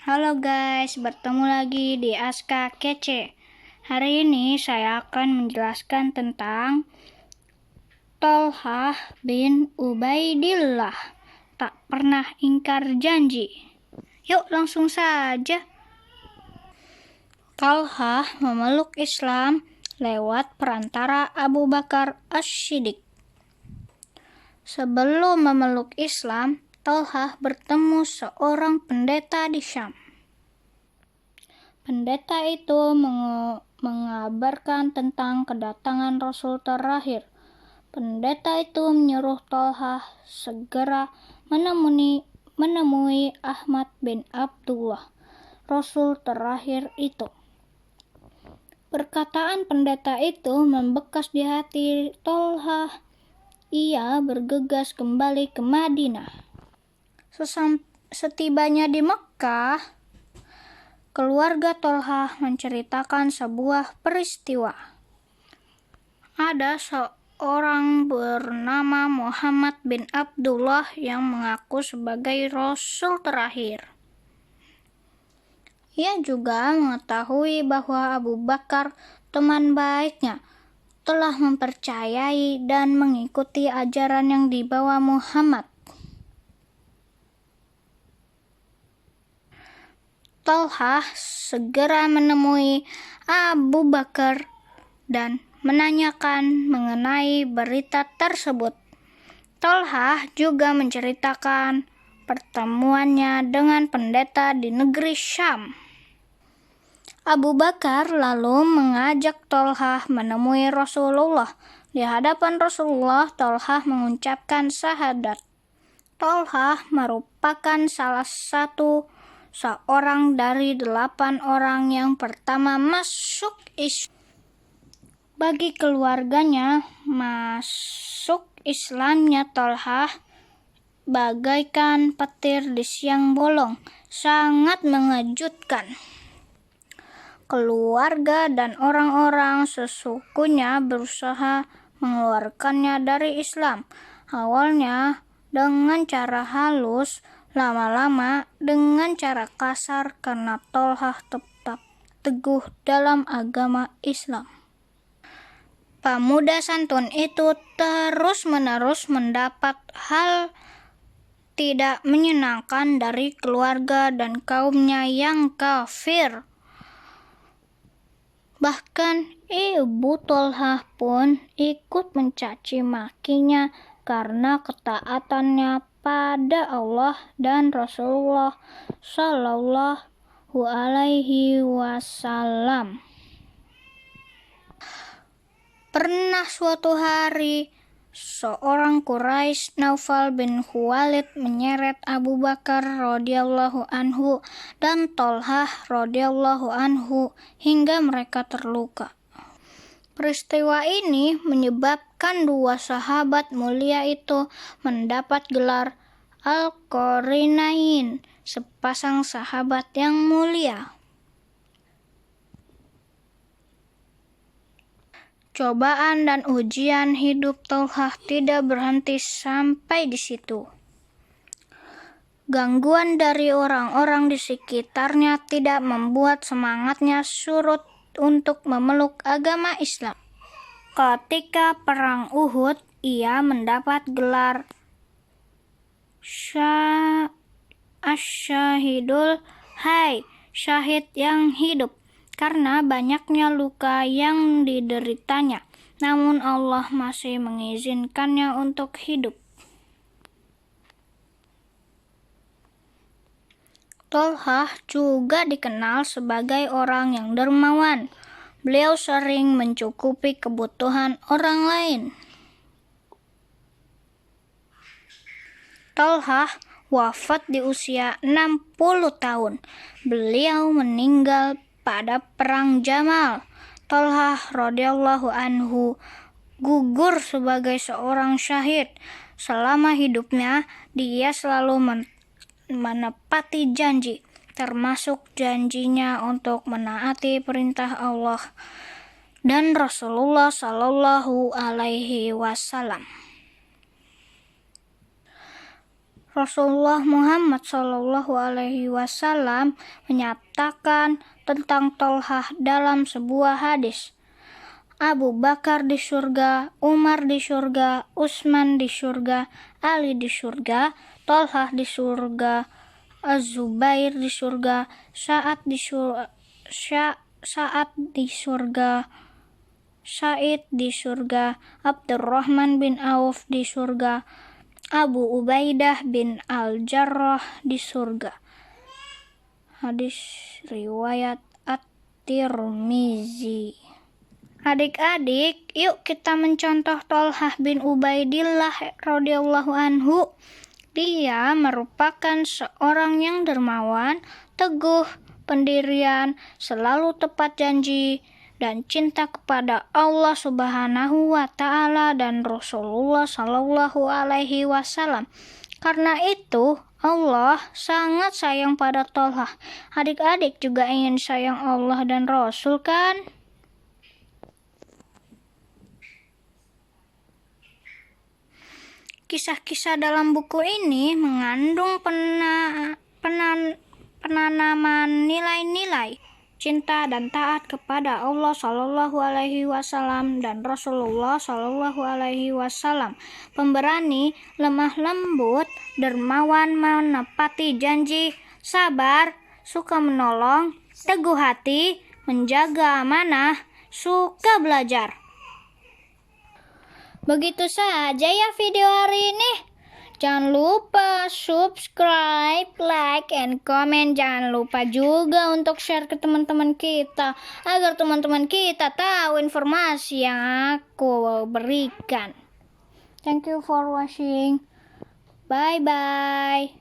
Halo guys, bertemu lagi di Aska Kece. Hari ini saya akan menjelaskan tentang Thalhah bin Ubaidillah, tak pernah ingkar janji. Yuk langsung saja. Thalhah memeluk Islam lewat perantara Abu Bakar As-Siddiq. Sebelum memeluk Islam, Thalhah bertemu seorang pendeta di Syam. Pendeta itu mengabarkan tentang kedatangan Rasul terakhir. Pendeta itu menyuruh Thalhah segera menemui Ahmad bin Abdullah, Rasul terakhir itu. Perkataan pendeta itu membekas di hati Thalhah. Ia bergegas kembali ke Madinah. Setibanya di Mekkah, keluarga Thalhah menceritakan sebuah peristiwa. Ada seorang bernama Muhammad bin Abdullah yang mengaku sebagai Rasul terakhir. Ia juga mengetahui bahwa Abu Bakar, teman baiknya, telah mempercayai dan mengikuti ajaran yang dibawa Muhammad. Thalhah segera menemui Abu Bakar dan menanyakan mengenai berita tersebut. Thalhah juga menceritakan pertemuannya dengan pendeta di negeri Syam. Abu Bakar lalu mengajak Thalhah menemui Rasulullah. Di hadapan Rasulullah, Thalhah mengucapkan syahadat. Thalhah merupakan salah satu seorang dari 8 orang yang pertama masuk Islam. Bagi keluarganya, masuk Islamnya Thalhah bagaikan petir di siang bolong, sangat mengejutkan. Keluarga dan orang-orang sesukunya berusaha mengeluarkannya dari Islam. Awalnya dengan cara halus, lama-lama dengan cara kasar karena Thalhah tetap teguh dalam agama Islam. Pemuda santun itu terus-menerus mendapat hal tidak menyenangkan dari keluarga dan kaumnya yang kafir. Bahkan ibu Thalhah pun ikut mencaci makinya karena ketaatannya pada Allah dan Rasulullah Shallallahu Alaihi Wasallam. Pernah suatu hari, seorang Quraisy, Naufal bin Khuwailid, menyeret Abu Bakar radhiyallahu anhu dan Thalhah radhiyallahu anhu hingga mereka terluka. Peristiwa ini menyebabkan dua sahabat mulia itu mendapat gelar Al-Qarinain, sepasang sahabat yang mulia. Cobaan dan ujian hidup Thalhah tidak berhenti sampai di situ. Gangguan dari orang-orang di sekitarnya tidak membuat semangatnya surut untuk memeluk agama Islam. Ketika perang Uhud, ia mendapat gelar Asyhadul Hayy, syahid yang hidup, karena banyaknya luka yang dideritanya, namun Allah masih mengizinkannya untuk hidup. Thalhah juga dikenal sebagai orang yang dermawan. Beliau sering mencukupi kebutuhan orang lain. Thalhah wafat di usia 60 tahun. Beliau meninggal pada perang Jamal. Thalhah radhiyallahu anhu gugur sebagai seorang syahid. Selama hidupnya, dia selalu menepati janji, termasuk janjinya untuk menaati perintah Allah dan Rasulullah Shallallahu Alaihi Wasallam. Rasulullah Muhammad SAW menyatakan tentang Tolhah dalam sebuah hadis. Abu Bakar di surga, Umar di surga, Utsman di surga, Ali di surga, Tolhah di surga, Az-Zubair di surga, Sa'ad di surga, Sa'id di surga, Abdurrahman bin Auf di surga, Abu Ubaidah bin Al-Jarrah di surga. Hadis riwayat At-Tirmizi. Adik-adik, yuk kita mencontoh Tolhah bin Ubaidillah radhiyallahu anhu. Dia merupakan seorang yang dermawan, teguh, pendirian, selalu tepat janji, dan cinta kepada Allah Subhanahu wa Ta'ala dan Rasulullah Sallallahu Alaihi Wasallam. Karena itu, Allah sangat sayang pada Tolhah. Adik-adik juga ingin sayang Allah dan Rasul, kan? Kisah-kisah dalam buku ini mengandung penanaman nilai-nilai cinta dan taat kepada Allah Shallallahu Alaihi Wasallam dan Rasulullah Shallallahu Alaihi Wasallam. Pemberani, lemah lembut, dermawan, menepati janji, sabar, suka menolong, teguh hati, menjaga amanah, suka belajar. Begitu saja ya video hari ini. Jangan lupa subscribe, like, and comment. Jangan lupa juga untuk share ke teman-teman kita agar teman-teman kita tahu informasi yang aku berikan. Thank you for watching. Bye-bye.